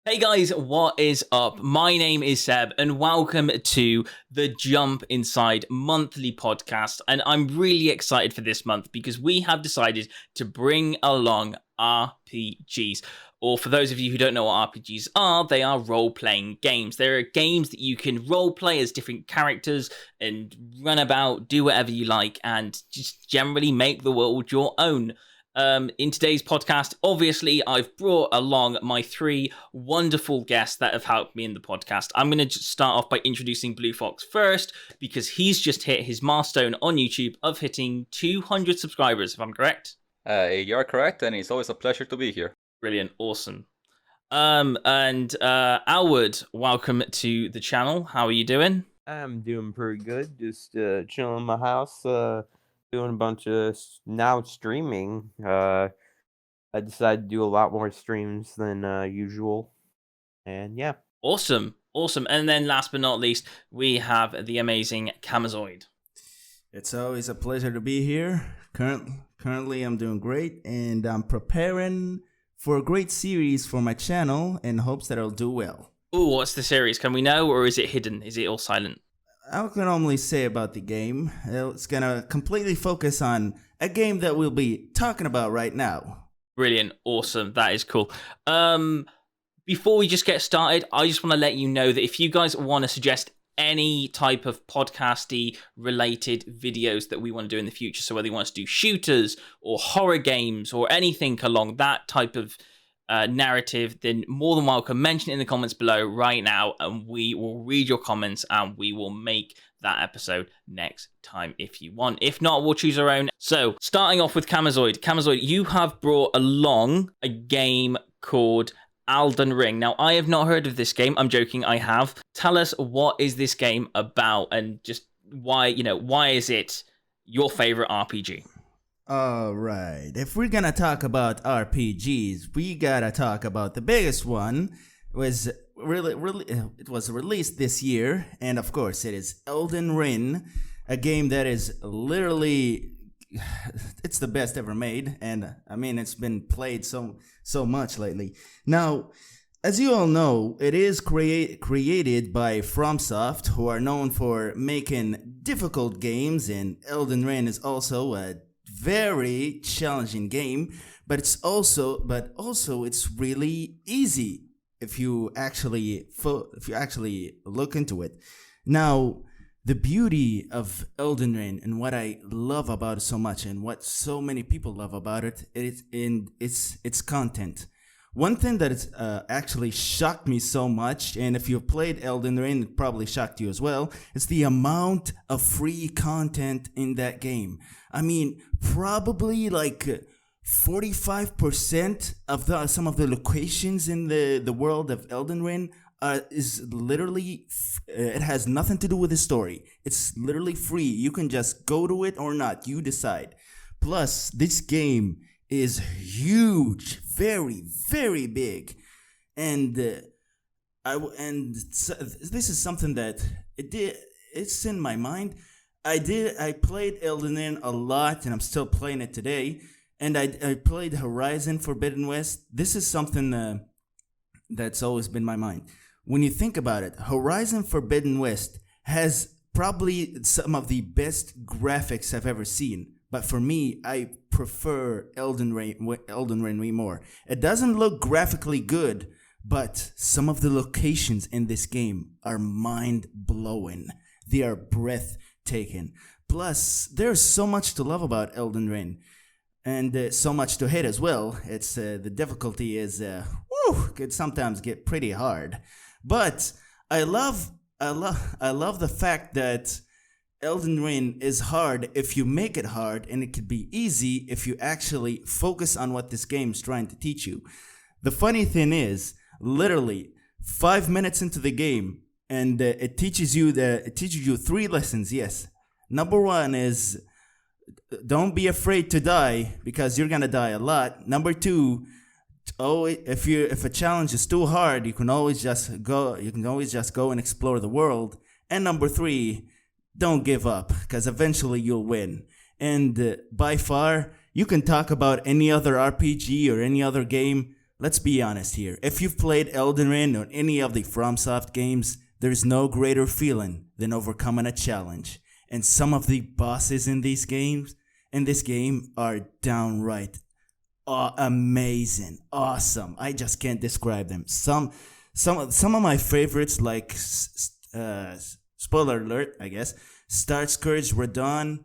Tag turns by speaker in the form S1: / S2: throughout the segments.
S1: Hey guys, what is up? My name is Seb, and welcome to the Jumpinside monthly podcast. And I'm really excited for this month because we have decided to bring along RPGs. Or for those of you who don't know what RPGs are, they are role-playing games. There are games that you can role-play as different characters and run about, do whatever you like, and just generally make the world your own. In today's podcast, obviously, I've brought along my three wonderful guests that have helped me in the podcast. I'm going to start off by introducing Blue Fox first, because he's just hit his milestone on YouTube of hitting 200 subscribers, if I'm correct.
S2: You're correct, and it's always a pleasure to be here.
S1: Brilliant, awesome. And Alwood, welcome to the channel. How are you doing?
S3: I'm doing pretty good. Just chilling in my house, doing a bunch of now streaming. I decided to do a lot more streams than usual, and yeah.
S1: Awesome. And then last but not least, we have the amazing Camazoid.
S4: It's always a pleasure to be here. Currently, I'm doing great, and I'm preparing for a great series for my channel in hopes that I'll do well.
S1: Ooh, what's the series? Can we know, or is it hidden? Is it all silent?
S4: I can only say about the game. It's gonna completely focus on a game that we'll be talking about right now.
S1: Brilliant, awesome, that is cool. Before we just get started, I just want to let you know that if you guys want to suggest any type of podcasty related videos that we want to do in the future, so whether you want us to do shooters or horror games or anything along that type of narrative, then more than welcome, mention it in the comments below right now, and we will read your comments and we will make that episode next time if you want. If not, we'll choose our own. So starting off with Camazoid. Camazoid, you have brought along a game called Elden Ring. Now, I have not heard of this game. I'm joking, I have. Tell us, what is this game about, and just why is it your favorite RPG?
S4: All right. If we're gonna talk about RPGs, we gotta talk about the biggest one. It was released this year, and of course, it is Elden Ring, a game that is literally it's the best ever made, and I mean it's been played so much lately. Now, as you all know, it is created by FromSoft, who are known for making difficult games, and Elden Ring is also a very challenging game, but also it's really easy if you actually look into it. Now, the beauty of Elden Ring and what I love about it so much, and what so many people love about it, is in its content. One thing that is actually shocked me so much, and if you've played Elden Ring, it probably shocked you as well, is the amount of free content in that game. I mean, probably like 45% of some of the locations in the world of Elden Ring is literally, it has nothing to do with the story. It's literally free. You can just go to it or not. You decide. Plus, this game is huge, very, very big, and this is something that it's in my mind. I played Elden Ring a lot, and I'm still playing it today. And I played Horizon Forbidden West. This is something that's always been my mind. When you think about it, Horizon Forbidden West has probably some of the best graphics I've ever seen. But for me, I prefer Elden Ring way more. It doesn't look graphically good, but some of the locations in this game are mind-blowing. They are breathtaking. Plus, there's so much to love about Elden Ring, and so much to hate as well. It's the difficulty is could sometimes get pretty hard. But I love the fact that Elden Ring is hard if you make it hard, and it could be easy if you actually focus on what this game is trying to teach you. The funny thing is, literally 5 minutes into the game, and it teaches you 3 lessons. Yes, number 1 is don't be afraid to die, because you're gonna die a lot. Number 2, if a challenge is too hard, you can always just go and explore the world. And number 3, don't give up, because eventually you'll win. And by far, you can talk about any other RPG or any other game, let's be honest here. If you've played Elden Ring or any of the FromSoft games, there's no greater feeling than overcoming a challenge. And some of the bosses in this game are downright amazing, awesome. I just can't describe them. Some of my favorites, like spoiler alert, I guess. Start Scourge Radon,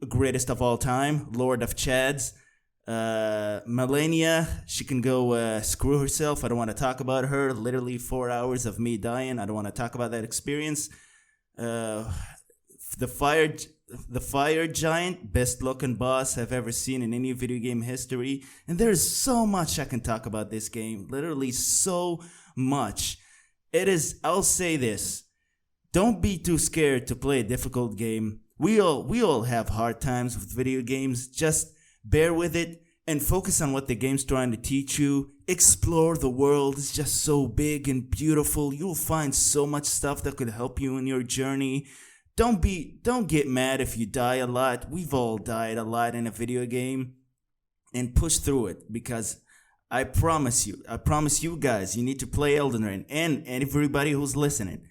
S4: greatest of all time, Lord of Chads. Melania, she can go screw herself. I don't want to talk about her. Literally 4 hours of me dying. I don't want to talk about that experience. The fire giant, best looking boss I've ever seen in any video game history. And there's so much I can talk about this game. Literally so much. I'll say this. Don't be too scared to play a difficult game. We all have hard times with video games. Just bear with it and focus on what the game's trying to teach you. Explore the world. It's just so big and beautiful. You'll find so much stuff that could help you in your journey. Don't get mad if you die a lot. We've all died a lot in a video game. And push through it, because I promise you guys, you need to play Elden Ring. And everybody who's listening,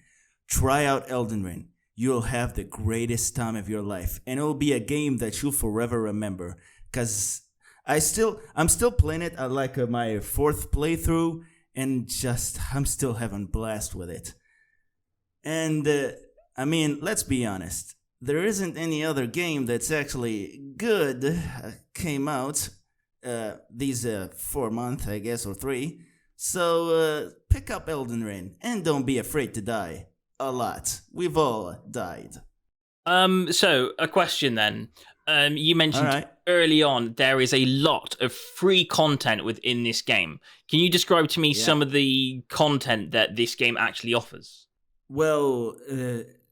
S4: try out Elden Ring. You'll have the greatest time of your life. And it'll be a game that you'll forever remember. Because I'm still playing it at like my 4th playthrough. And I'm still having blast with it. And I mean, let's be honest. There isn't any other game that's actually good came out these 4 months, I guess, or 3. So pick up Elden Ring and don't be afraid to die a lot. We've all died.
S1: So a question then. You mentioned early on there is a lot of free content within this game. Can you describe to me some of the content that this game actually offers?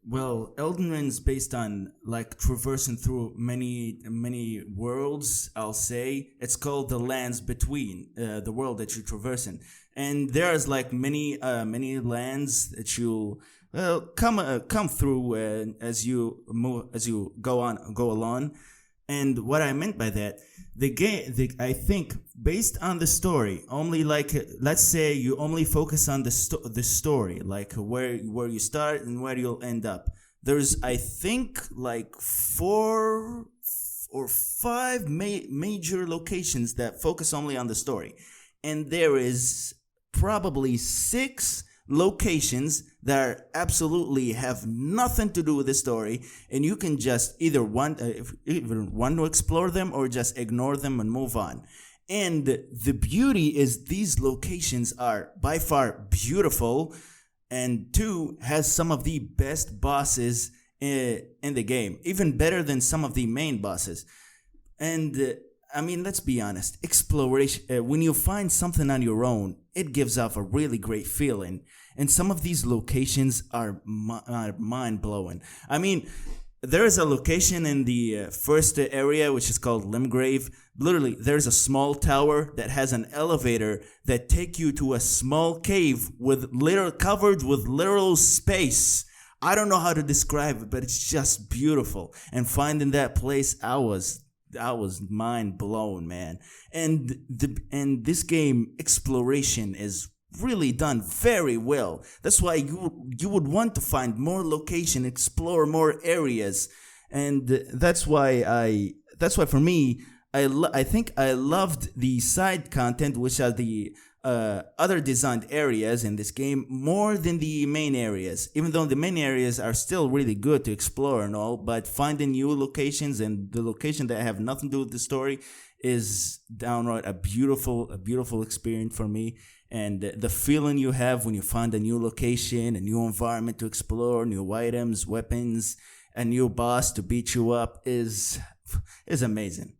S4: Well, Elden Ring's based on like traversing through many worlds. I'll say it's called the lands between the world that you're traversing, and there's like many lands that you'll come through as you go along. And what I meant by that, I think based on the story, only like let's say you only focus on the story, like where you start and where you'll end up. There's I think like 4 or 5 major locations that focus only on the story, and there is probably 6 locations that absolutely have nothing to do with the story, and you can just either want to explore them or just ignore them and move on. And the beauty is these locations are by far beautiful, and 2 has some of the best bosses in the game, even better than some of the main bosses. And I mean, let's be honest, exploration, when you find something on your own, it gives off a really great feeling. And some of these locations are mind-blowing. I mean, there is a location in the first area, which is called Limgrave. Literally, there's a small tower that has an elevator that take you to a small cave covered with literal space. I don't know how to describe it, but it's just beautiful. And finding that place, I was mind blown, man. And this game exploration is really done very well. That's why you would want to find more location, explore more areas, and that's why for me I think I loved the side content, which are the other designed areas in this game, more than the main areas. Even though the main areas are still really good to explore and all, but finding new locations and the location that have nothing to do with the story is downright a beautiful experience for me. And the feeling you have when you find a new location, a new environment to explore, new items, weapons, a new boss to beat you up is amazing.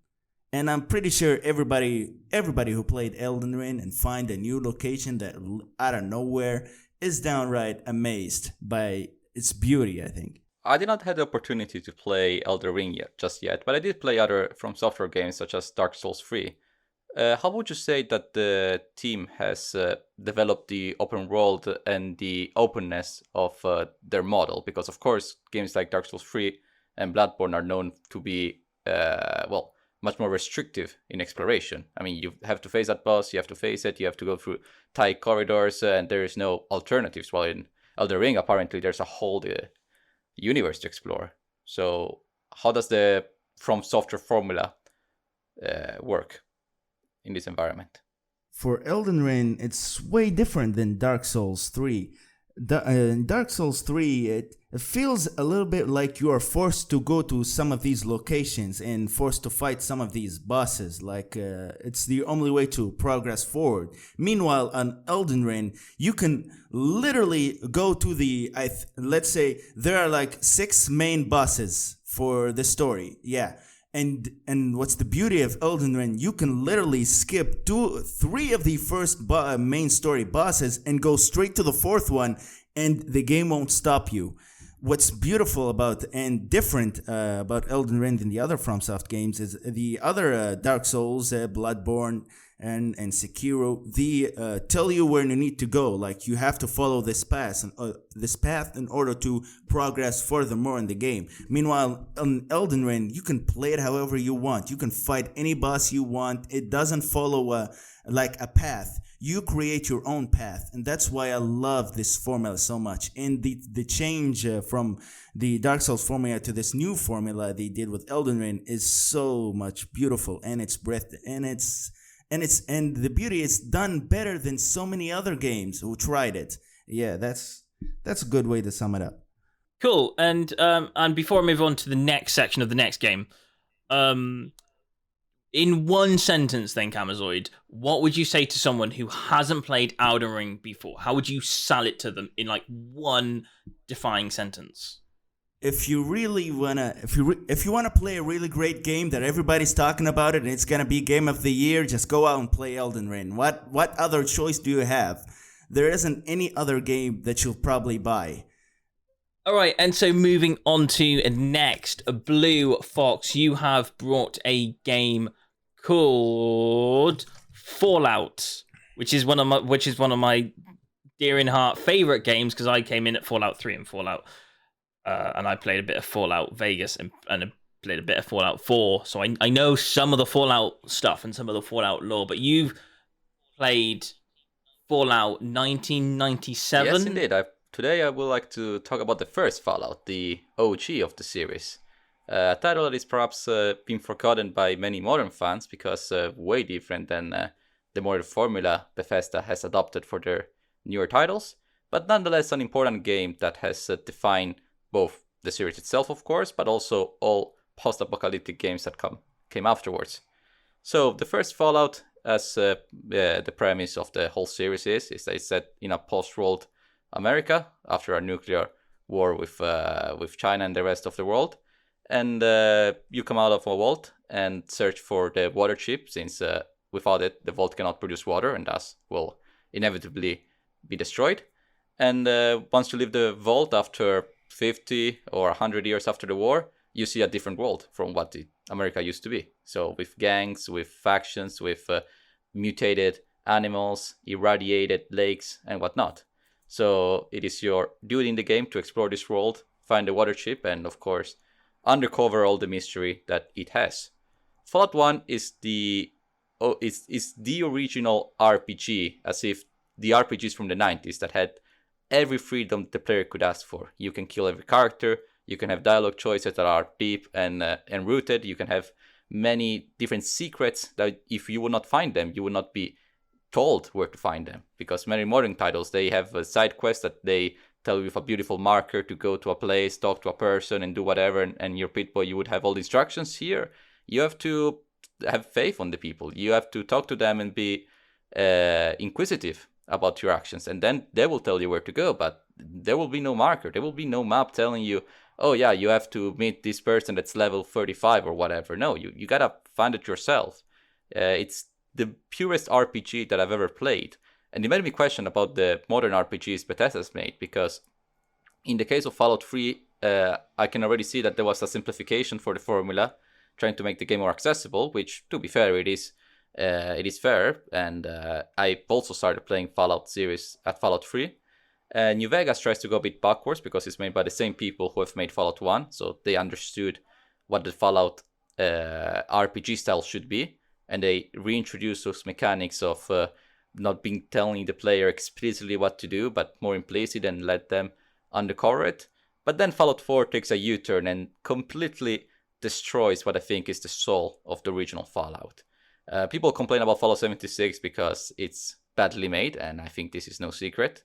S4: And I'm pretty sure everybody who played Elden Ring and find a new location that out of nowhere is downright amazed by its beauty, I think.
S2: I did not have the opportunity to play Elden Ring just yet, but I did play other From Software games such as Dark Souls 3. How would you say that the team has developed the open world and the openness of their model? Because of course, games like Dark Souls 3 and Bloodborne are known to be, much more restrictive in exploration. I mean, you have to face that boss, you have to face it, you have to go through tight corridors, and there is no alternatives. While in Elden Ring, apparently, there's a whole universe to explore. So how does the From Software formula work in this environment?
S4: For Elden Ring, it's way different than Dark Souls 3. In Dark Souls 3, it feels a little bit like you are forced to go to some of these locations and forced to fight some of these bosses. Like, it's the only way to progress forward. Meanwhile, on Elden Ring, you can literally go to let's say there are like 6 main bosses for the story. Yeah. And what's the beauty of Elden Ring? You can literally skip 3 of the first main story bosses and go straight to the 4th one, and the game won't stop you. What's beautiful about and different about Elden Ring than the other FromSoft games is the other Dark Souls, Bloodborne, and Sekiro. They tell you where you need to go. Like, you have to follow this path in order to progress furthermore in the game. Meanwhile, on Elden Ring, you can play it however you want. You can fight any boss you want. It doesn't follow a path. You create your own path, and that's why I love this formula so much. And the change from the Dark Souls formula to this new formula they did with Elden Ring is so much beautiful, and it's and the beauty is done better than so many other games who tried it. Yeah, that's a good way to sum it up.
S1: Cool. And before I move on to the next section of the next game, in one sentence then, Kamazoid, what would you say to someone who hasn't played Elden Ring before? How would you sell it to them in like one defining sentence?
S4: If you really wanna, if you wanna play a really great game that everybody's talking about it and it's gonna be game of the year, just go out and play Elden Ring. What other choice do you have? There isn't any other game that you'll probably buy.
S1: All right, and so moving on to next, Blue Fox, you have brought a game called Fallout, which is one of my dear in heart favorite games because I came in at Fallout 3 and Fallout. And I played a bit of Fallout Vegas and I played a bit of Fallout 4. So I know some of the Fallout stuff and some of the Fallout lore, but you've played Fallout 1997?
S2: Yes, indeed. Today I would like to talk about the first Fallout, the OG of the series. A title that is perhaps been forgotten by many modern fans because way different than the modern formula Bethesda has adopted for their newer titles, but nonetheless an important game that has defined both the series itself, of course, but also all post-apocalyptic games that came afterwards. So the first Fallout, as the premise of the whole series is that it's set in a post-world America after a nuclear war with China and the rest of the world. And you come out of a vault and search for the water chip, since without it, the vault cannot produce water and thus will inevitably be destroyed. And once you leave the vault after 50 or 100 years after the war, you see a different world from what America used to be. So with gangs, with factions, with mutated animals, irradiated lakes, and whatnot. So it is your duty in the game to explore this world, find the water chip, and of course, uncover all the mystery that it has. Fallout 1 is the original RPG, as if the RPGs from the 90s that had every freedom the player could ask for. You can kill every character, you can have dialogue choices that are deep and rooted, you can have many different secrets that if you would not find them, you would not be told where to find them. Because many modern titles, they have a side quest that they tell you with a beautiful marker to go to a place, talk to a person, and do whatever, and your Pit Boy, you would have all the instructions. Here, you have to have faith on the people. You have to talk to them and be inquisitive about your actions, and then they will tell you where to go, but there will be no marker, there will be no map telling you, oh yeah, you have to meet this person that's level 35 or whatever. No, you gotta find it yourself. It's the purest RPG that I've ever played, and it made me question about the modern RPGs Bethesda's made, because in the case of Fallout 3, I can already see that there was a simplification for the formula, trying to make the game more accessible, which, to be fair, it is fair, and I also started playing Fallout series at Fallout 3. New Vegas tries to go a bit backwards because it's made by the same people who have made Fallout 1, so they understood what the Fallout RPG style should be, and they reintroduce those mechanics of not being telling the player explicitly what to do, but more implicit and let them undercover it. But then Fallout 4 takes a U-turn and completely destroys what I think is the soul of the original Fallout. People complain about Fallout 76 because it's badly made, and I think this is no secret.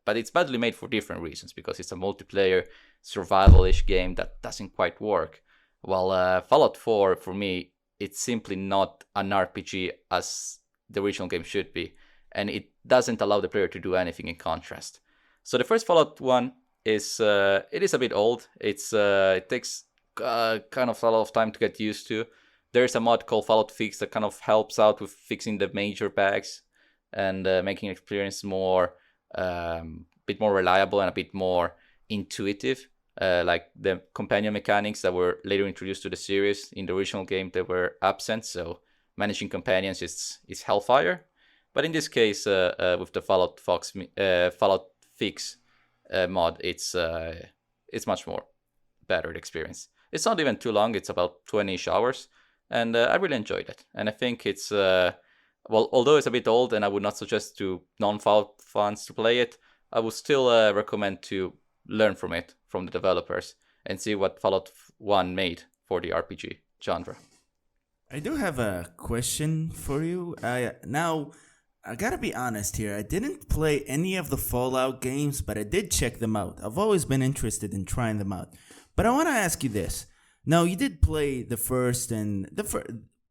S2: But it's badly made for different reasons, because it's a multiplayer, survival-ish game that doesn't quite work. While Fallout 4, for me, it's simply not an RPG as the original game should be, and it doesn't allow the player to do anything in contrast. So the first Fallout 1 is it is a bit old. It takes kind of a lot of time to get used to. There's a mod called Fallout Fix that kind of helps out with fixing the major bugs and making experience more, bit more reliable and a bit more intuitive. Like the companion mechanics that were later introduced to the series in the original game, they were absent. So managing companions is hellfire. But in this case, with the Fallout Fix mod, it's much more better experience. It's not even too long. It's about 20-ish hours, and I really enjoyed it. And I think it's well, although it's a bit old, and I would not suggest to non-Fallout fans to play it, I would still recommend to learn from it, from the developers, and see what Fallout 1 made for the RPG genre.
S4: I do have a question for you. Now, I gotta be honest here. I didn't play any of the Fallout games, but I did check them out. I've always been interested in trying them out. But I want to ask you this. Now, you did play the first and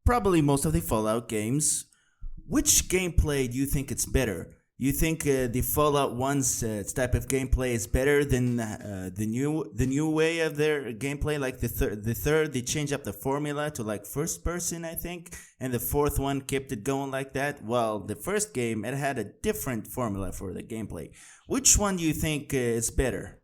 S4: probably most of the Fallout games. Which gameplay do you think it's better? You think the Fallout 1's type of gameplay is better than the new way of their gameplay? Like the third, they changed up the formula to like first person, I think, and the fourth one kept it going like that. Well, the first game, it had a different formula for the gameplay. Which one do you think is better?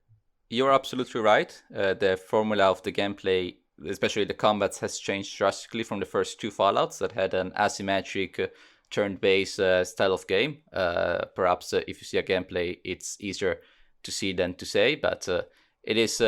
S2: You're absolutely right. The formula of the gameplay, especially the combats, has changed drastically from the first two Fallouts that had an asymmetric turn-based style of game. Perhaps if you see a gameplay, it's easier to see than to say, but it is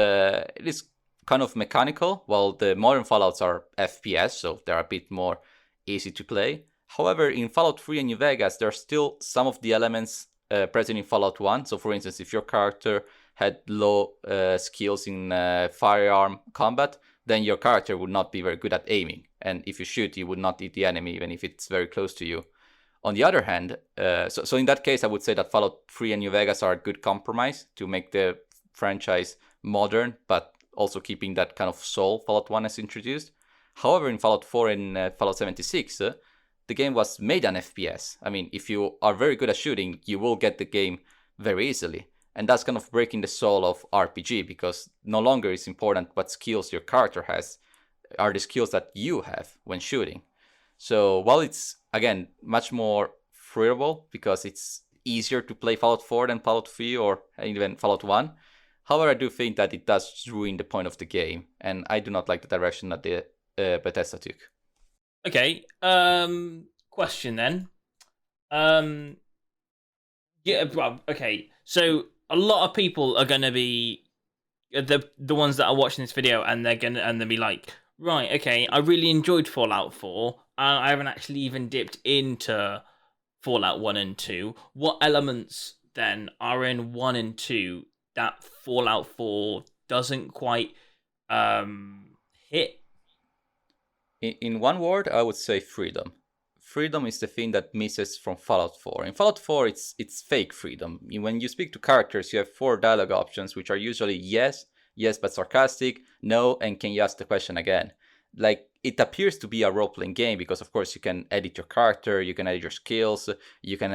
S2: kind of mechanical, while the modern Fallouts are FPS, so they're a bit more easy to play. However, in Fallout 3 and New Vegas, there are still some of the elements present in Fallout 1. So for instance, if your character had low skills in firearm combat, then your character would not be very good at aiming. And if you shoot, you would not hit the enemy, even if it's very close to you. On the other hand, so in that case, I would say that Fallout 3 and New Vegas are a good compromise to make the franchise modern, but also keeping that kind of soul Fallout 1 has introduced. However, in Fallout 4 and Fallout 76, the game was made an FPS. I mean, if you are very good at shooting, you will get the game very easily. And that's kind of breaking the soul of RPG, because no longer is important what skills your character has, are the skills that you have when shooting. So while it's, again, much more freeable because it's easier to play Fallout 4 than Fallout 3 or even Fallout 1, however, I do think that it does ruin the point of the game, and I do not like the direction that the Bethesda took.
S1: Okay, question then. Yeah, well, okay, so a lot of people are going to be the ones that are watching this video, and they'll be like, right, okay, I really enjoyed Fallout 4. I haven't actually even dipped into Fallout 1 and 2. What elements then are in 1 and 2 that Fallout 4 doesn't quite hit?
S2: In one word, I would say freedom. Freedom is the thing that misses from Fallout 4. In Fallout 4, it's fake freedom. When you speak to characters, you have 4 dialogue options, which are usually yes, yes but sarcastic, no, and can you ask the question again? Like, it appears to be a role-playing game because, of course, you can edit your character, you can edit your skills, you can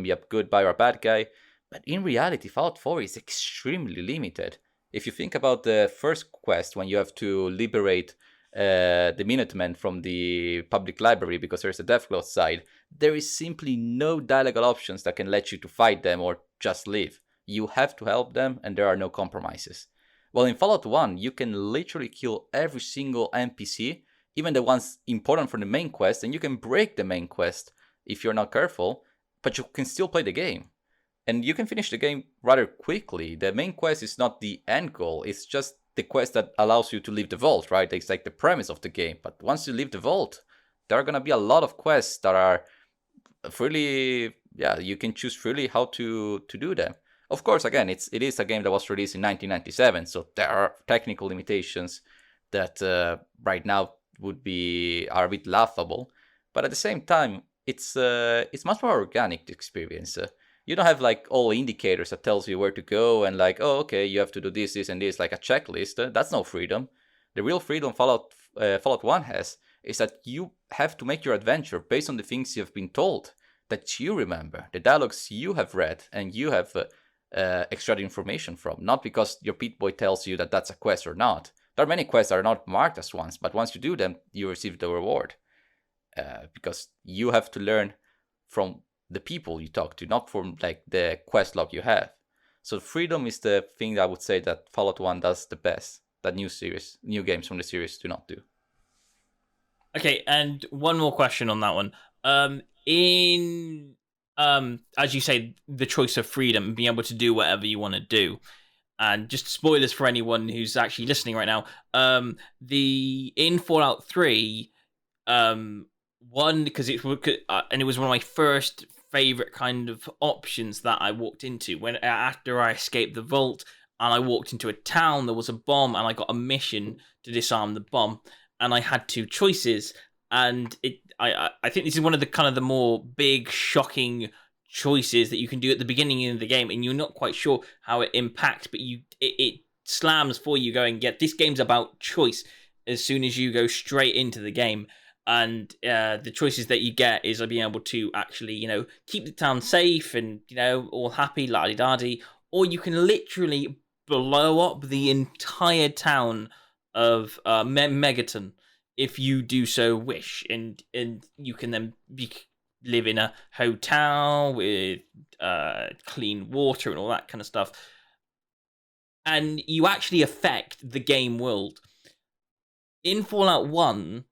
S2: be a good guy or a bad guy. But in reality, Fallout 4 is extremely limited. If you think about the first quest, when you have to liberate the Minutemen from the public library because there's a Deathglow outside, there is simply no dialogue options that can let you to fight them or just leave. You have to help them, and there are no compromises. Well, in Fallout 1, you can literally kill every single NPC, even the ones important for the main quest, and you can break the main quest if you're not careful, but you can still play the game. And you can finish the game rather quickly. The main quest is not the end goal, it's just the quest that allows you to leave the vault, right? It's like the premise of the game. But once you leave the vault, there are gonna be a lot of quests that are freely, you can choose freely how to do them. Of course, again, it is a game that was released in 1997, so there are technical limitations that right now are a bit laughable. But at the same time, it's much more organic experience. You don't have like all indicators that tells you where to go and like, oh, okay, you have to do this, and this, like a checklist. That's no freedom. The real freedom Fallout 1 has is that you have to make your adventure based on the things you have been told, that you remember, the dialogues you have read and you have extracted information from, not because your Pip-Boy tells you that that's a quest or not. There are many quests that are not marked as ones, but once you do them, you receive the reward. Because you have to learn from the people you talk to, not from like the quest log you have. So freedom is the thing that I would say that Fallout 1 does the best, that new games from the series do not do.
S1: Okay, and one more question on that one. As you say, the choice of freedom, being able to do whatever you want to do. And just spoilers for anyone who's actually listening right now. In Fallout 3, one, because it was one of my first favorite kind of options that I walked into after I escaped the vault and I walked into a town. There was a bomb, and I got a mission to disarm the bomb, and I had two choices. And I think this is one of the more big, shocking choices that you can do at the beginning of the game, and you're not quite sure how it impacts, but it slams for you going, yeah, this game's about choice as soon as you go straight into the game. And the choices that you get is being able to actually, keep the town safe and, all happy, la-di-da-di, or you can literally blow up the entire town of Megaton if you do so wish, and you can then live in a hotel with clean water and all that kind of stuff. And you actually affect the game world. In Fallout 1,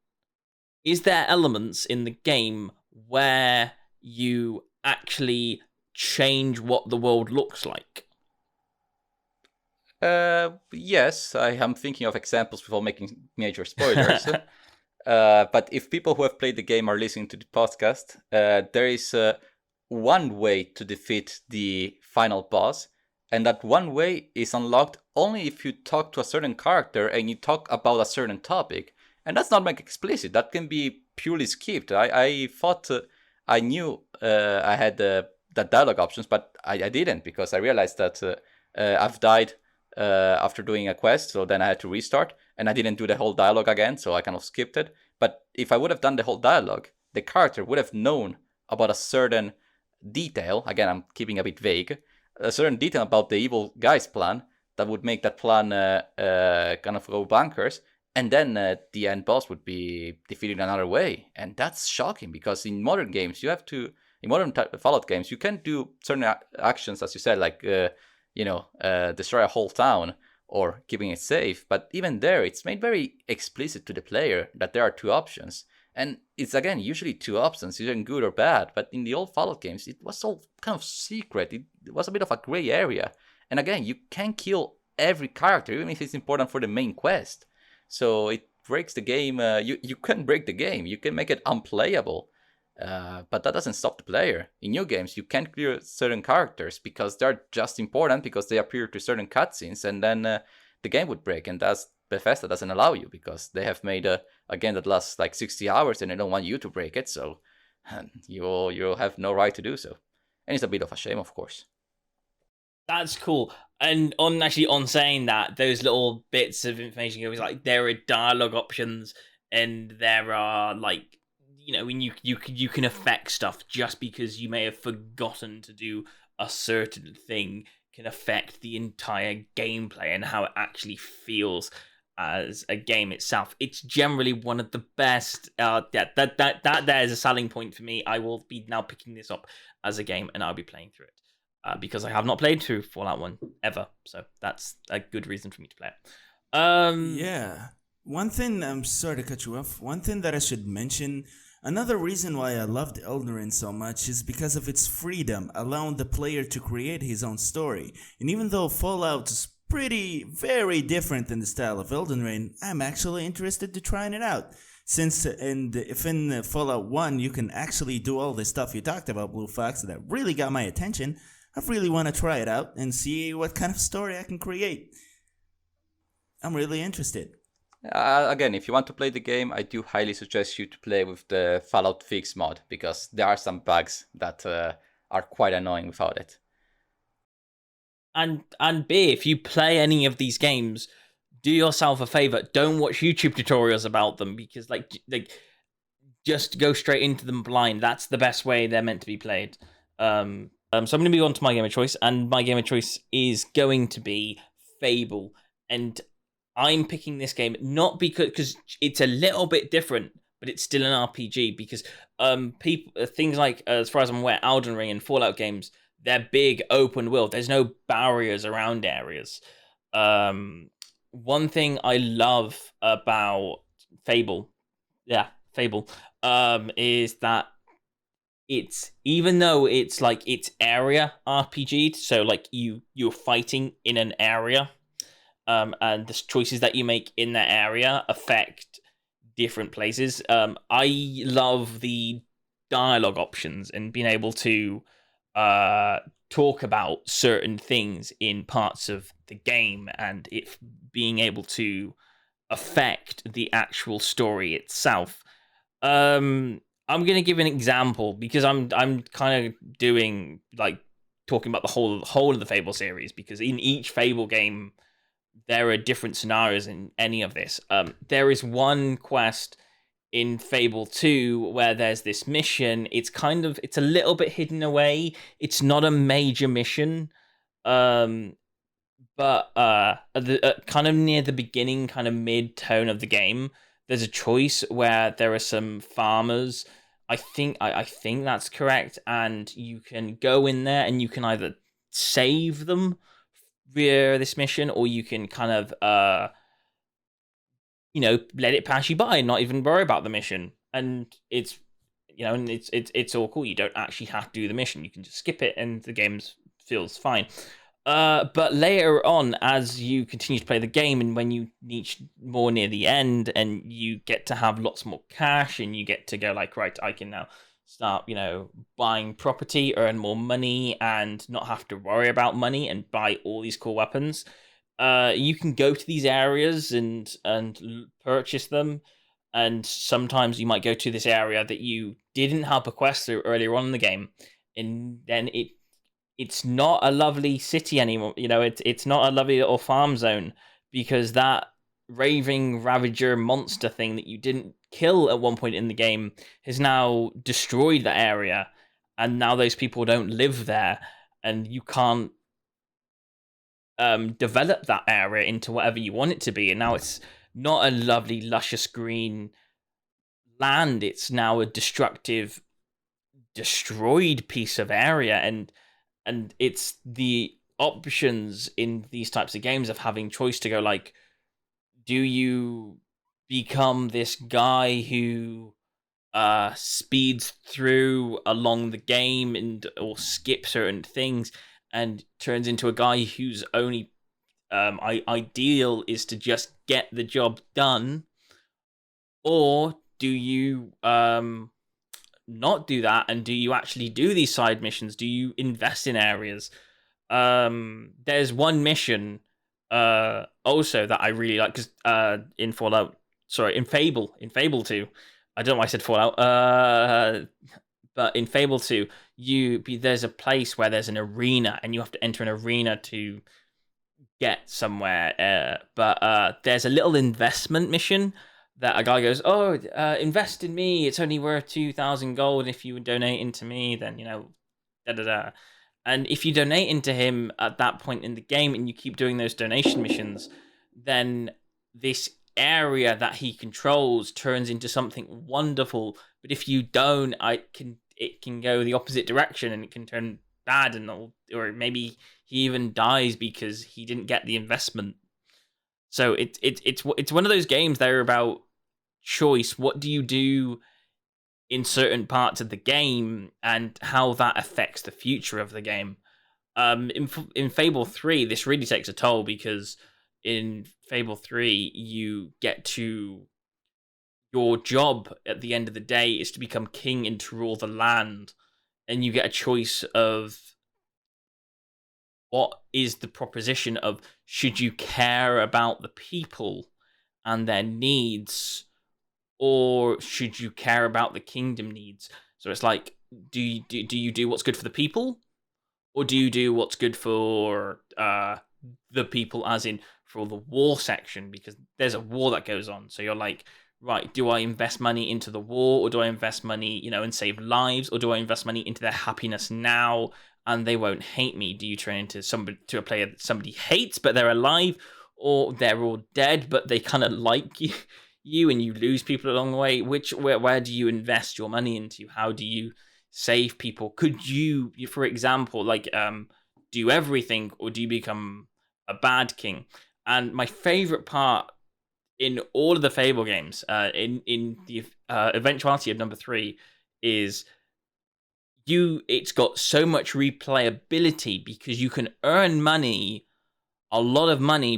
S1: is there elements in the game where you actually change what the world looks like?
S2: Yes, I am thinking of examples before making major spoilers. But if people who have played the game are listening to the podcast, there is one way to defeat the final boss, and that one way is unlocked only if you talk to a certain character and you talk about a certain topic. And that's not like explicit. That can be purely skipped. I thought I knew I had the dialogue options, but I didn't, because I realized that I've died after doing a quest, so then I had to restart, and I didn't do the whole dialogue again, so I kind of skipped it. But if I would have done the whole dialogue, the character would have known about a certain detail, again, I'm keeping a bit vague, a certain detail about the evil guy's plan that would make that plan kind of go bonkers, and then the end boss would be defeated another way. And that's shocking, because in modern games, in modern Fallout games, you can do certain actions, as you said, like, destroy a whole town or keeping it safe. But even there, it's made very explicit to the player that there are two options. And it's, again, usually two options, either good or bad. But in the old Fallout games, it was all kind of secret. It was a bit of a gray area. And again, you can kill every character, even if it's important for the main quest. So it breaks the game. You can break the game. You can make it unplayable. But that doesn't stop the player. In new games, you can't clear certain characters because they're just important because they appear to certain cutscenes, and then the game would break. And that's Bethesda doesn't allow you, because they have made a game that lasts like 60 hours and they don't want you to break it. So you'll have no right to do so. And it's a bit of a shame, of course.
S1: That's cool. And on saying that, those little bits of information, it was like there are dialogue options, and there are like, when you can affect stuff just because you may have forgotten to do a certain thing can affect the entire gameplay and how it actually feels as a game itself. It's generally one of the best. That there is a selling point for me. I will be now picking this up as a game, and I'll be playing through it. Because I have not played through Fallout 1 ever. So that's a good reason for me to play it.
S4: Yeah. One thing, I'm sorry to cut you off. One thing that I should mention, another reason why I loved Elden Ring so much is because of its freedom, allowing the player to create his own story. And even though Fallout's very different in the style of Elden Ring, I'm actually interested to trying it out. Since if in Fallout 1 you can actually do all the stuff you talked about, Blue Fox, that really got my attention, I really want to try it out and see what kind of story I can create. I'm really interested.
S2: Again, if you want to play the game, I do highly suggest you to play with the Fallout Fix mod, because there are some bugs that are quite annoying without it.
S1: And B, if you play any of these games, do yourself a favor. Don't watch YouTube tutorials about them, because like just go straight into them blind. That's the best way they're meant to be played. So I'm going to move on to my game of choice, and my game of choice is going to be Fable. And I'm picking this game not because it's a little bit different, but it's still an RPG. Because things like, as far as I'm aware, Elden Ring and Fallout games, they're big open world. There's no barriers around areas. One thing I love about Fable, is that even though it's like it's area RPG, so like you're fighting in an area, and the choices that you make in that area affect different places. I love the dialogue options and being able to talk about certain things in parts of the game, and it being able to affect the actual story itself. I'm gonna give an example, because I'm kind of doing like talking about the whole of the Fable series, because in each Fable game there are different scenarios in any of this. There is one quest in Fable 2 where there's this mission. It's a little bit hidden away. It's not a major mission, but kind of near the beginning, kind of mid-tone of the game, there's a choice where there are some farmers. I think that's correct, and you can go in there and you can either save them via this mission, or you can kind of let it pass you by and not even worry about the mission. And it's all cool. You don't actually have to do the mission. You can just skip it and the game feels fine. But later on, as you continue to play the game, and when you reach more near the end, and you get to have lots more cash, and you get to go like, right, I can now start, buying property, earn more money, and not have to worry about money, and buy all these cool weapons. You can go to these areas and purchase them, and sometimes you might go to this area that you didn't have a quest through earlier on in the game, and then it's not a lovely city anymore. It's not a lovely little farm zone, because that raving ravager monster thing that you didn't kill at one point in the game has now destroyed the area, and now those people don't live there, and you can't develop that area into whatever you want it to be. And now it's not a lovely luscious green land. It's now a destructive, destroyed piece of area. And it's the options in these types of games of having choice to go like, do you become this guy who speeds through along the game or skip certain things and turns into a guy whose only ideal is to just get the job done? Or do you not do that, and do you actually do these side missions? Do you invest in areas? There's one mission also that I really like, because in Fable 2, I don't know why I said Fallout, but in Fable 2, there's a place where there's an arena, and you have to enter an arena to get somewhere. But there's a little investment mission that a guy goes, invest in me. It's only worth 2,000 gold. If you donate into me, then, da-da-da. And if you donate into him at that point in the game, and you keep doing those donation missions, then this area that he controls turns into something wonderful. But if you don't, it can go the opposite direction, and it can turn bad, or maybe he even dies because he didn't get the investment. So it's one of those games that are about choice. What do you do in certain parts of the game, and how that affects the future of the game? In Fable 3, this really takes a toll because in Fable 3, you get to your job at the end of the day is to become king and to rule the land, and you get a choice of what is the proposition of should you care about the people and their needs, or should you care about the kingdom needs? So it's like, do you do what's good for the people, or do you do what's good for the people, as in for the war section? Because there's a war that goes on. So you're like, right, do I invest money into the war, or do I invest money, and save lives, or do I invest money into their happiness now and they won't hate me? Do you turn into a player that somebody hates but they're alive, or they're all dead but they kind of like you and you lose people along the way? Where do you invest your money into? How do you save people? Could you, for example, like do everything, or do you become a bad king? And my favorite part in all of the Fable games, in the eventuality of number 3, is it's got so much replayability because you can earn money, a lot of money,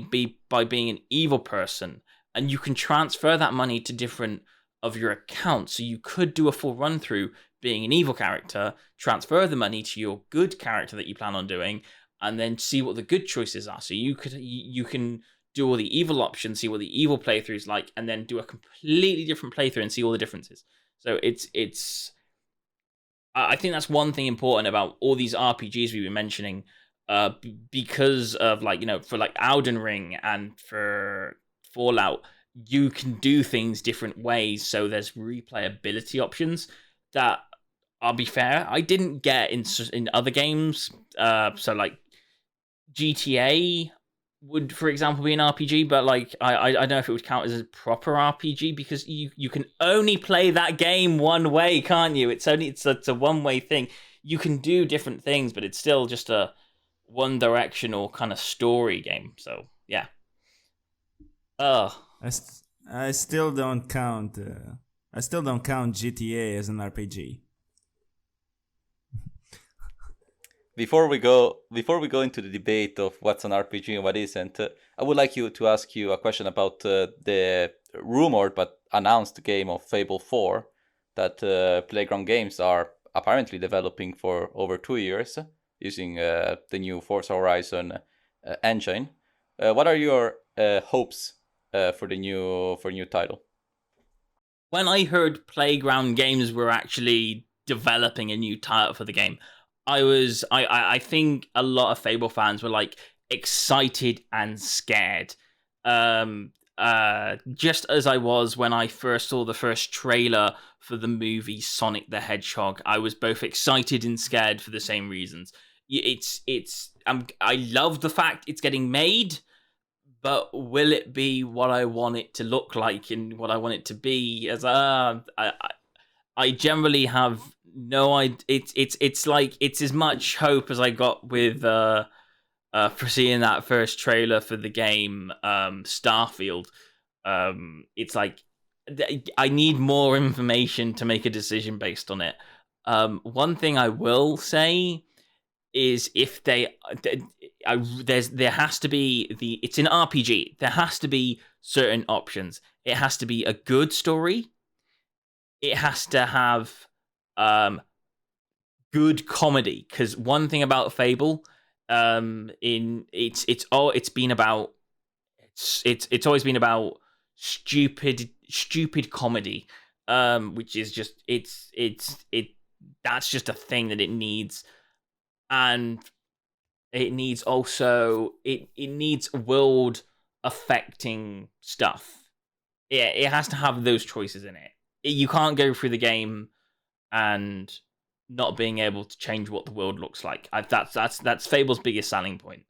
S1: by being an evil person, and you can transfer that money to different of your accounts. So you could do a full run through being an evil character, transfer the money to your good character that you plan on doing, and then see what the good choices are. So you can do all the evil options, see what the evil playthrough is like, and then do a completely different playthrough and see all the differences. So it's I think that's one thing important about all these RPGs we've been mentioning, because of for like Elden Ring and for Fallout, you can do things different ways. So there's replayability options that, I'll be fair, I didn't get in other games. So like GTA would, for example, be an RPG, but like I don't know if it would count as a proper RPG, because you can only play that game one way, can't you? It's a one-way thing. You can do different things, but it's still just a one-directional kind of story game. So yeah.
S4: I still don't count. I still don't count GTA as an RPG.
S2: Before we go into the debate of what's an RPG and what isn't, I would like to ask you a question about the rumored but announced game of Fable 4 that Playground Games are apparently developing for over 2 years using the new Forza Horizon engine. What are your hopes for new title?
S1: When I heard Playground Games were actually developing a new title for the game, I think a lot of Fable fans were like excited and scared. Just as I was when I first saw the first trailer for the movie Sonic the Hedgehog. I was both excited and scared for the same reasons. I love the fact it's getting made, but will it be what I want it to look like and what I want it to be? I generally have no idea. It's like it's as much hope as I got with for seeing that first trailer for the game Starfield. It's like I need more information to make a decision based on it. One thing I will say is if there has to be it's an RPG. There has to be certain options. It has to be a good story. It has to have good comedy, because one thing about Fable, it's always been about stupid comedy, which is just that's just a thing that it needs, and it needs also it needs world affecting stuff. Yeah, it has to have those choices in it. You can't go through the game and not being able to change what the world looks like. That's Fable's biggest selling point.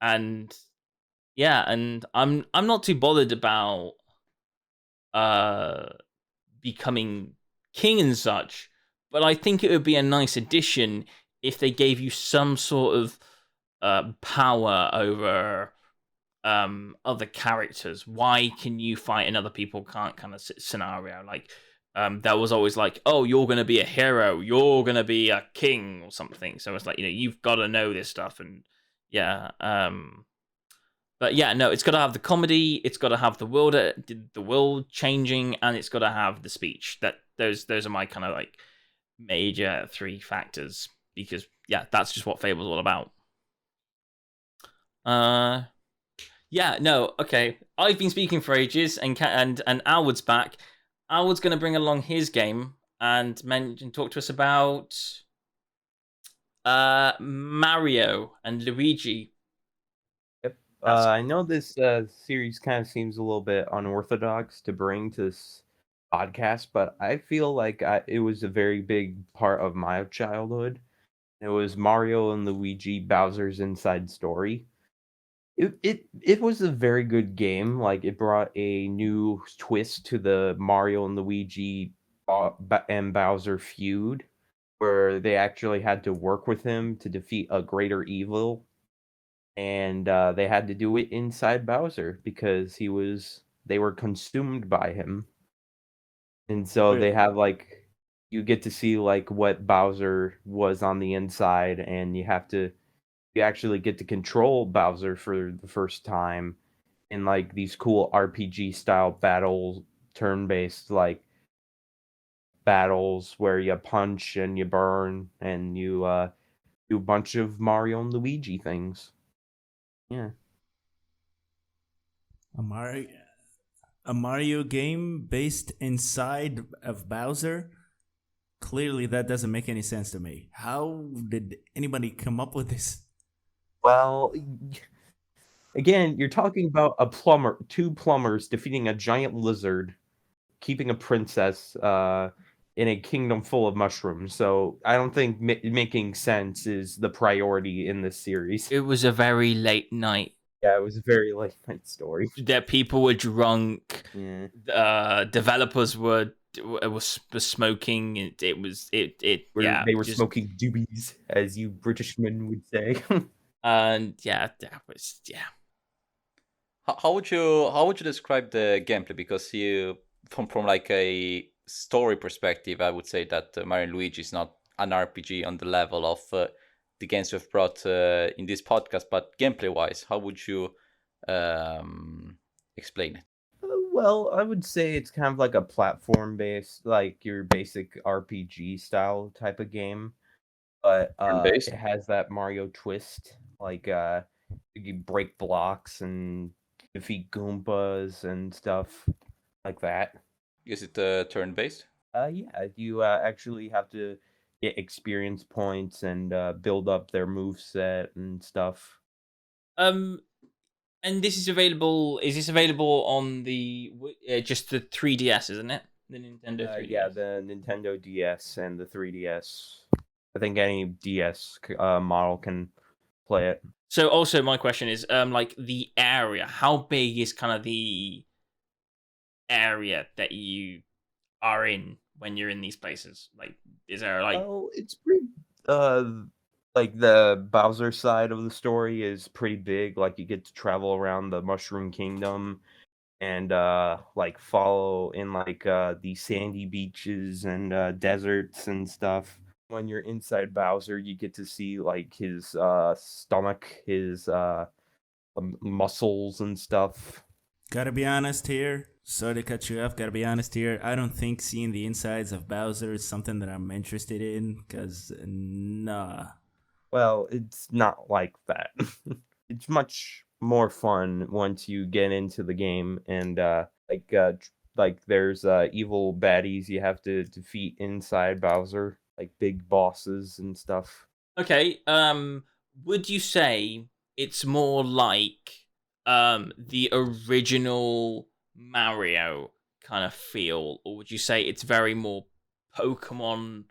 S1: And yeah, and I'm not too bothered about becoming king and such, but I think it would be a nice addition if they gave you some sort of power over other characters. Why can you fight and other people can't, kind of scenario? Like, that was always like, oh, you're gonna be a hero, you're gonna be a king or something. So it's like, you've got to know this stuff, and yeah. But yeah, no, it's got to have the comedy, it's got to have the world changing, and it's got to have the speech. Those are my kind of like major 3 factors, because yeah, that's just what Fable's all about. Yeah, no, okay. I've been speaking for ages, and Alwood's back. Alwood's going to bring along his game and talk to us about Mario and Luigi.
S3: Yep. I know this series kind of seems a little bit unorthodox to bring to this podcast, but I feel like it was a very big part of my childhood. It was Mario and Luigi Bowser's Inside Story. It was a very good game. Like, it brought a new twist to the Mario and Luigi and Bowser feud, where they actually had to work with him to defeat a greater evil, and they had to do it inside Bowser because they were consumed by him. And so they have like, you get to see like what Bowser was on the inside, and you actually get to control Bowser for the first time in like these cool RPG style battles, turn-based like battles where you punch and you burn and you do a bunch of Mario and Luigi things. Yeah.
S4: A Mario game based inside of Bowser? Clearly, that doesn't make any sense to me. How did anybody come up with this?
S3: Well, again, you're talking about two plumbers defeating a giant lizard, keeping a princess in a kingdom full of mushrooms. So I don't think making sense is the priority in this series.
S1: It was a very late night.
S3: Yeah, it was a very late night story.
S1: That people were drunk.
S3: Yeah.
S1: Developers were smoking. They were
S3: smoking doobies, as you Britishmen would say.
S1: And yeah, that was
S2: How would you describe the gameplay? Because from like a story perspective, I would say that Mario and Luigi is not an RPG on the level of the games we've brought in this podcast. But gameplay wise, how would you explain it?
S3: Well, I would say it's kind of like a platform based, like your basic RPG style type of game, but it has that Mario twist. Like you break blocks and defeat Goombas and stuff like that.
S2: Is it turn-based?
S3: Yeah, you actually have to get experience points and build up their moveset and stuff.
S1: And this is available. Is this available on the just the 3DS, isn't it? The Nintendo 3DS.
S3: Yeah, the Nintendo DS and the 3DS. I think any DS model can play it.
S1: So also my question is like the area, how big is kind of the area that you are in when you're in these places? Like, is there like
S3: it's pretty like the Bowser side of the story is pretty big. Like, you get to travel around the Mushroom Kingdom and like follow in like the sandy beaches and deserts and stuff. When you're inside Bowser, you get to see like his stomach, his muscles and stuff.
S4: Gotta be honest here. Sorry to cut you off. Gotta be honest here. I don't think seeing the insides of Bowser is something that I'm interested in, because nah.
S3: Well, it's not like that. It's much more fun once you get into the game, and like there's evil baddies you have to defeat inside Bowser, like big bosses and stuff.
S1: Okay, would you say it's more like the original Mario kind of feel, or would you say it's very more Pokemon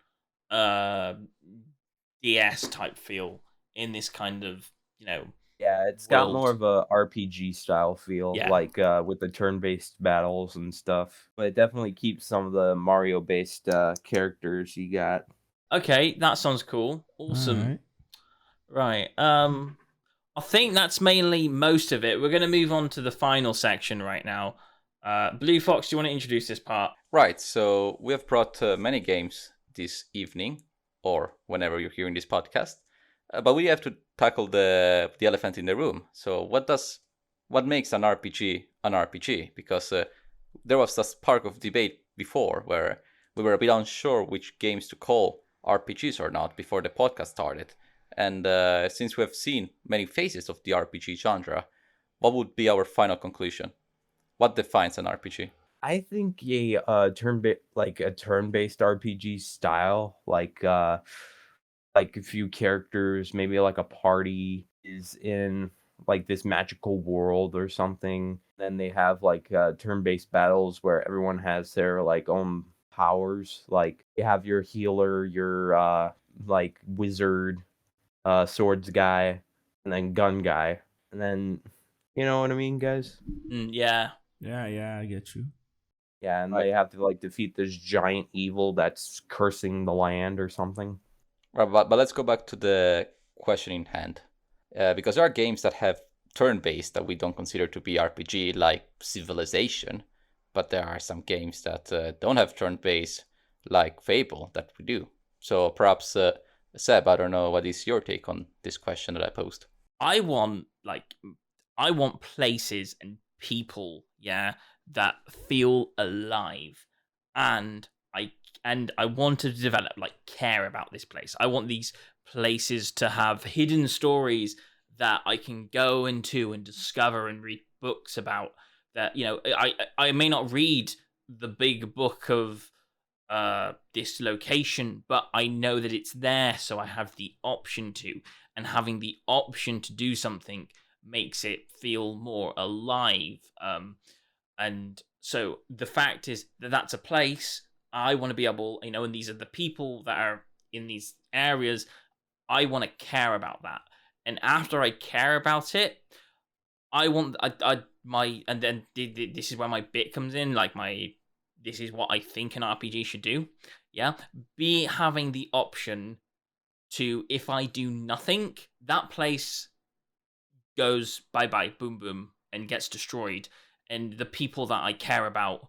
S1: DS type feel in this kind of,
S3: Yeah, it's got more of a RPG style feel, like with the turn-based battles and stuff. But it definitely keeps some of the Mario-based characters you got.
S1: Okay, that sounds cool. Awesome. Right. I think that's mainly most of it. We're going to move on to the final section right now. Blue Fox, do you want to introduce this part?
S2: Right, so we have brought many games this evening, or whenever you're hearing this podcast, but we have to tackle the elephant in the room. So what makes an RPG an RPG? Because there was a spark of debate before where we were a bit unsure which games to call RPGs or not before the podcast started. And since we have seen many phases of the RPG genre, what would be our final conclusion? What defines an RPG?
S3: I think a turn-based RPG style, like a few characters, maybe like a party is in like this magical world or something. Then they have like turn-based battles where everyone has their like own powers. Like you have your healer, your like wizard, swords guy, and then gun guy, and then you know what I mean, guys?
S1: Yeah.
S4: Yeah, I get you.
S3: Yeah, and they have to like defeat this giant evil that's cursing the land or something.
S2: Right, but let's go back to the question in hand. Because there are games that have turn-based that we don't consider to be RPG, like Civilization, but there are some games that don't have turn-based, like Fable, that we do. So perhaps, Seb, I don't know, what is your take on this question that I posed?
S1: I want places and people, that feel alive, and I want to develop, like, care about this place. I want these places to have hidden stories that I can go into and discover and read books about. That, you know, I may not read the big book of this location, but I know that it's there, so I have the option to. And having the option to do something makes it feel more alive. And so the fact is that that's a place I want to be able, you know, and these are the people that are in these areas. I want to care about that. And after I care about it, I want, and then this is where my bit comes in, like this is what I think an RPG should do. Yeah. Be having the option to, if I do nothing, that place goes bye-bye, boom, boom, and gets destroyed. And the people that I care about,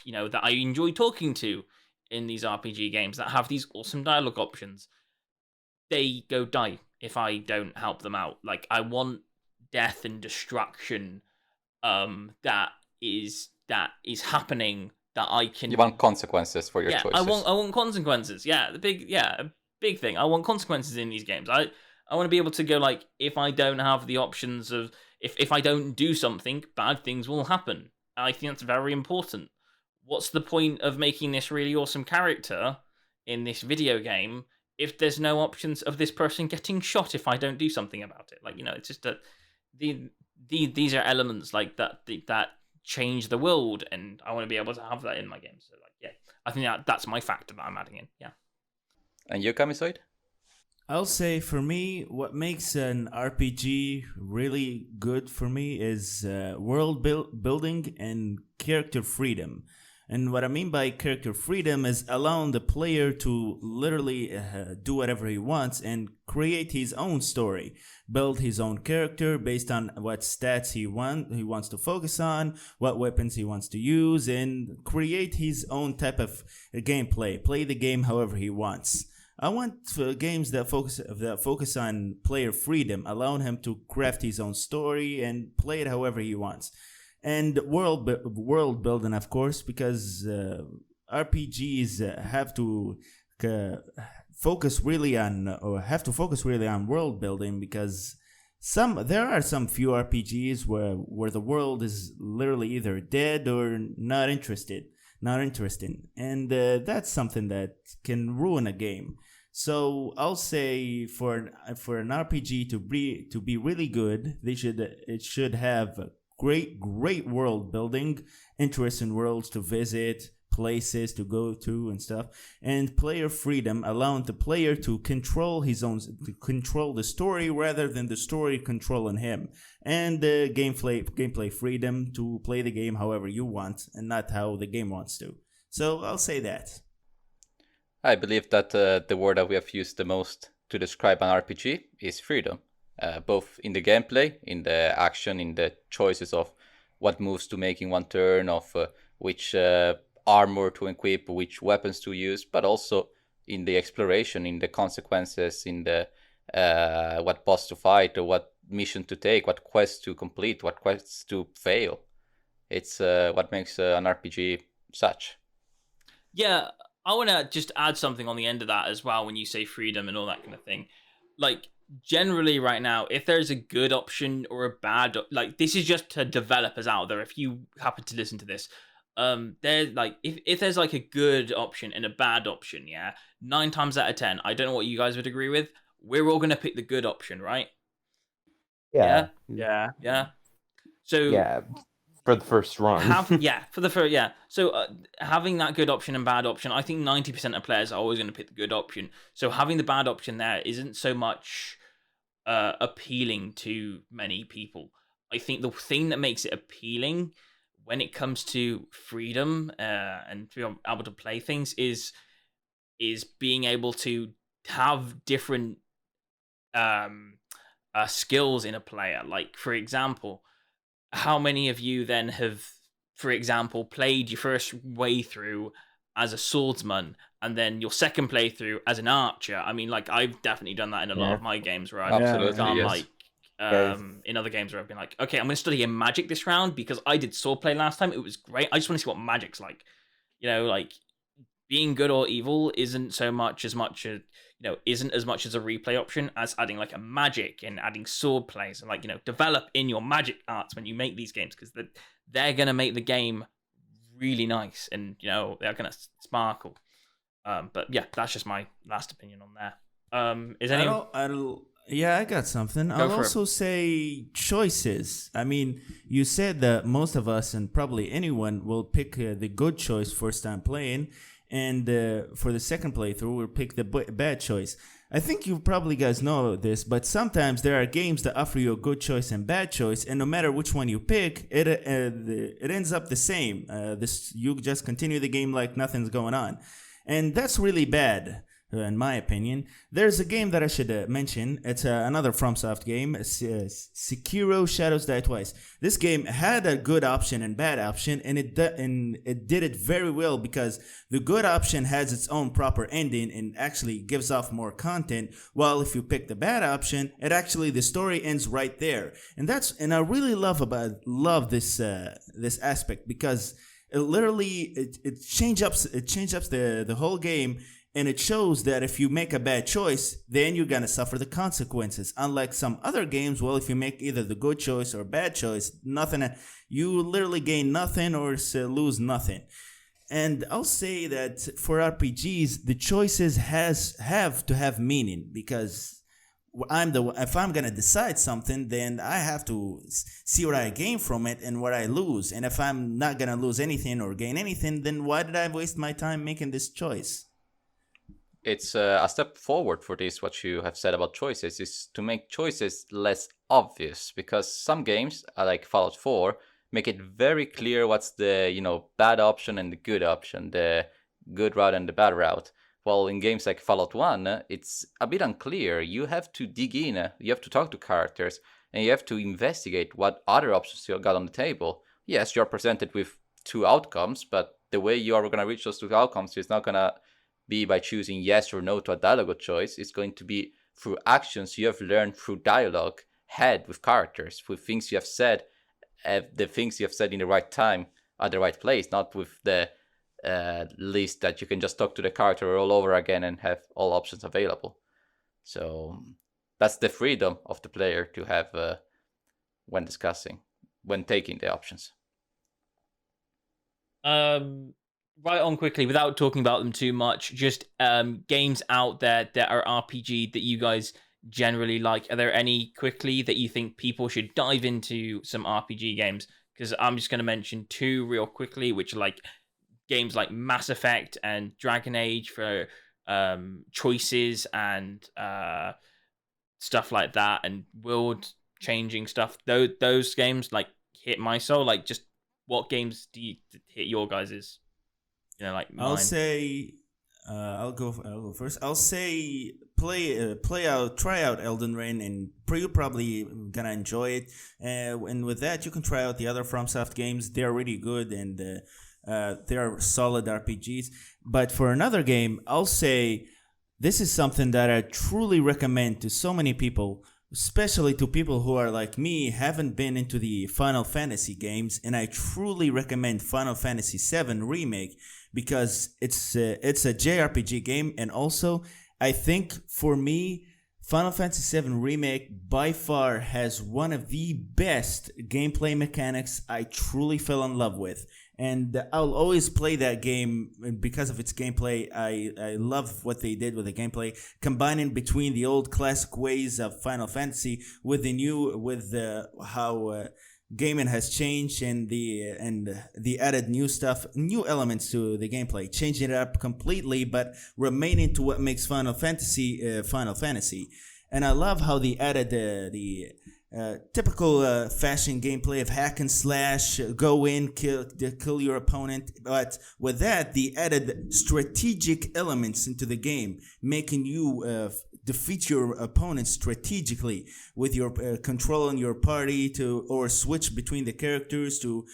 S1: you know, that I enjoy talking to in these RPG games that have these awesome dialogue options, they go die if I don't help them out. Like, I want death and destruction that is happening, that I can...
S2: You want consequences for your choices.
S1: I want consequences. Yeah, a big thing. I want consequences in these games. I want to be able to go, like, if I don't have the options of... If I don't do something, bad things will happen. I think that's very important. What's the point of making this really awesome character in this video game if there's no options of this person getting shot if I don't do something about it? Like, you know, it's just that these are elements like that change the world, and I want to be able to have that in my game. So, like, yeah, I think that's my factor that I'm adding in. Yeah.
S2: And you, Kamisoid?
S4: I'll say for me, what makes an RPG really good for me is world building and character freedom. And what I mean by character freedom is allowing the player to literally do whatever he wants and create his own story, build his own character based on what stats he wants to focus on, what weapons he wants to use, and create his own type of gameplay, play the game however he wants. I want games that focus on player freedom, allowing him to craft his own story and play it however he wants. And world building, of course, because RPGs have to focus really on world building, because there are some few RPGs where the world is literally either dead or not interesting, and that's something that can ruin a game. So I'll say for an RPG to be really good, it should have great world building, interesting worlds to visit, places to go to and stuff, and player freedom, allowing the player to control the story rather than the story controlling him, and gameplay freedom to play the game however you want and not how the game wants to. So I'll say that.
S2: I believe that the word that we have used the most to describe an RPG is freedom, both in the gameplay, in the action, in the choices of what moves to make in one turn, of which armor to equip, which weapons to use, but also in the exploration, in the consequences, in the what boss to fight, or what mission to take, what quests to complete, what quests to fail. It's what makes an RPG such.
S1: Yeah, I want to just add something on the end of that as well when you say freedom and all that kind of thing. Like, generally right now, if there's a good option or a bad, like, this is just to developers out there, if you happen to listen to this, there's like, if there's like a good option and a bad option, yeah, 9 times out of 10, I don't know what you guys would agree with, we're all going to pick the good option, right?
S3: Yeah.
S1: Yeah. So
S3: Yeah. For the first run.
S1: for the first, yeah. So having that good option and bad option, I think 90% of players are always going to pick the good option. So having the bad option there isn't so much appealing to many people. I think the thing that makes it appealing when it comes to freedom and to be able to play things is being able to have different skills in a player. Like, for example, how many of you then have, for example, played your first way through as a swordsman and then your second playthrough as an archer? I mean, like, I've definitely done that in a lot of my games where I've gone
S2: yes.
S1: in other games where I've been like, okay, I'm going to study a magic this round because I did swordplay last time. It was great. I just want to see what magic's like. You know, like, being good or evil isn't as much as a replay option as adding like a magic and adding sword plays and, like, develop in your magic arts when you make these games, because they're gonna make the game really nice and they're gonna sparkle. But yeah, that's just my last opinion on there. Is anyone?
S4: Yeah, I got something. I'll also say choices. I mean, you said that most of us and probably anyone will pick the good choice first time playing. And for the second playthrough, we'll pick the bad choice. I think you probably guys know this, but sometimes there are games that offer you a good choice and bad choice, and no matter which one you pick, it ends up the same. You just continue the game like nothing's going on, and that's really bad. In my opinion, there's a game that I should mention. It's another FromSoft game, Sekiro Shadows Die Twice. This game had a good option and bad option, and it did it very well, because the good option has its own proper ending and actually gives off more content, while if you pick the bad option, the story ends right there. And I really love this aspect, because it changes up the whole game. And it shows that if you make a bad choice, then you're going to suffer the consequences. Unlike some other games, well, if you make either the good choice or bad choice, you literally gain nothing or lose nothing. And I'll say that for RPGs, the choices have to have meaning, because if I'm going to decide something, then I have to see what I gain from it and what I lose. And if I'm not going to lose anything or gain anything, then why did I waste my time making this choice?
S2: It's a step forward for this. What you have said about choices is to make choices less obvious, because some games, like Fallout 4, make it very clear what's the bad option and the good option, the good route and the bad route. While in games like Fallout 1, it's a bit unclear. You have to dig in, you have to talk to characters, and you have to investigate what other options you got on the table. Yes, you're presented with 2 outcomes, but the way you are going to reach those 2 outcomes is not going to be by choosing yes or no to a dialogue choice. It's going to be through actions you have learned through dialogue had with characters, with things you have said, the things you have said in the right time at the right place, not with the list that you can just talk to the character all over again and have all options available. So that's the freedom of the player to have when taking the options.
S1: Right on quickly, without talking about them too much, just games out there that are RPG that you guys generally like. Are there any quickly that you think people should dive into some RPG games? Because I'm just going to mention 2 real quickly, which are like games like Mass Effect and Dragon Age for choices and stuff like that, and world-changing stuff. Those games like hit my soul. Like, just what games do you hit your guys's? Like mine.
S4: I'll say, I'll go first. I'll say try out Elden Ring, and you're probably gonna enjoy it. And with that, you can try out the other FromSoft games. They're really good, and they are solid RPGs. But for another game, I'll say this is something that I truly recommend to so many people, especially to people who are like me, haven't been into the Final Fantasy games, and I truly recommend Final Fantasy VII Remake because it's a JRPG game, and also I think for me, Final Fantasy VII Remake by far has one of the best gameplay mechanics I truly fell in love with. And I'll always play that game because of its gameplay. I love what they did with the gameplay, combining between the old classic ways of Final Fantasy with the new, with how gaming has changed and the added new stuff, new elements to the gameplay, changing it up completely, but remaining to what makes Final Fantasy Final Fantasy. And I love how they added the typical fashion gameplay of hack and slash, go in, kill your opponent. But with that, they added strategic elements into the game, making you defeat your opponent strategically with your controlling your party or switch between the characters to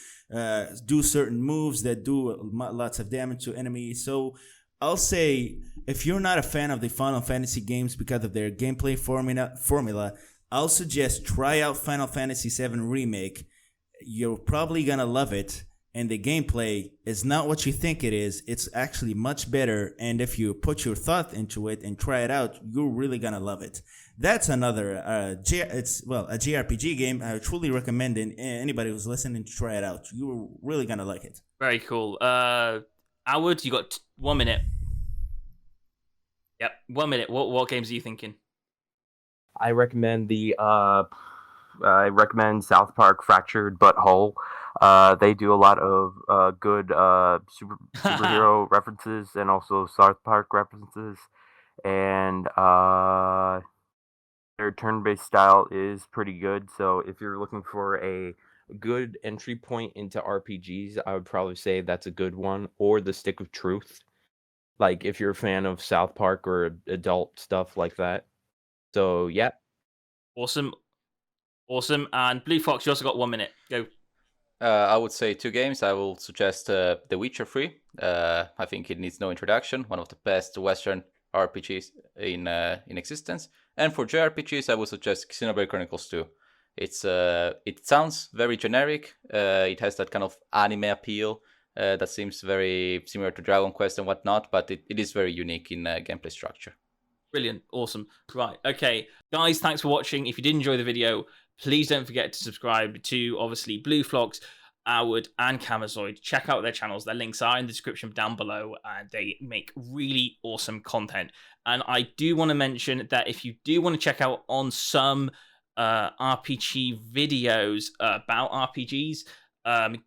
S4: do certain moves that do lots of damage to enemies. So I'll say if you're not a fan of the Final Fantasy games because of their gameplay formula, I'll suggest try out Final Fantasy VII Remake. You're probably gonna love it, and the gameplay is not what you think it is. It's actually much better, and if you put your thought into it and try it out, you're really gonna love it. That's another a JRPG game. I truly recommend anybody who's listening to try it out. You're really gonna like it.
S1: Very cool. Howard, you got 1 minute. Yep, 1 minute. What games are you thinking?
S3: I recommend South Park Fractured But Whole. They do a lot of good superhero references and also South Park references, and their turn-based style is pretty good. So if you're looking for a good entry point into RPGs, I would probably say that's a good one, or The Stick of Truth. Like if you're a fan of South Park or adult stuff like that. So, yeah.
S1: Awesome. And Blue Fox, you also got 1 minute. Go.
S2: I would say 2 games. I will suggest The Witcher 3. I think it needs no introduction. One of the best Western RPGs in existence. And for JRPGs, I would suggest Xenoblade Chronicles 2. It sounds very generic. It has that kind of anime appeal that seems very similar to Dragon Quest and whatnot, but it is very unique in gameplay structure.
S1: Brilliant. Awesome. Right. Okay. Guys, thanks for watching. If you did enjoy the video, please don't forget to subscribe to, obviously, Blue Fox, Howard, and Camazoid. Check out their channels. Their links are in the description down below, and they make really awesome content. And I do want to mention that if you do want to check out on some RPG videos about RPGs,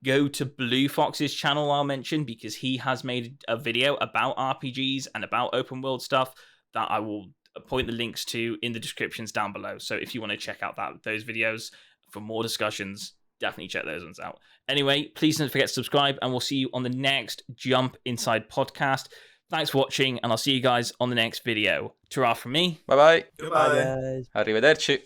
S1: go to Blue Fox's channel, I'll mention, because he has made a video about RPGs and about open world stuff that I will point the links to in the descriptions down below. So if you want to check out those videos for more discussions, definitely check those ones out. Anyway, please don't forget to subscribe, and we'll see you on the next Jump Inside podcast. Thanks for watching, and I'll see you guys on the next video. Ta-ra from me.
S2: Bye-bye.
S4: Goodbye.
S3: Bye, guys.
S2: Arrivederci.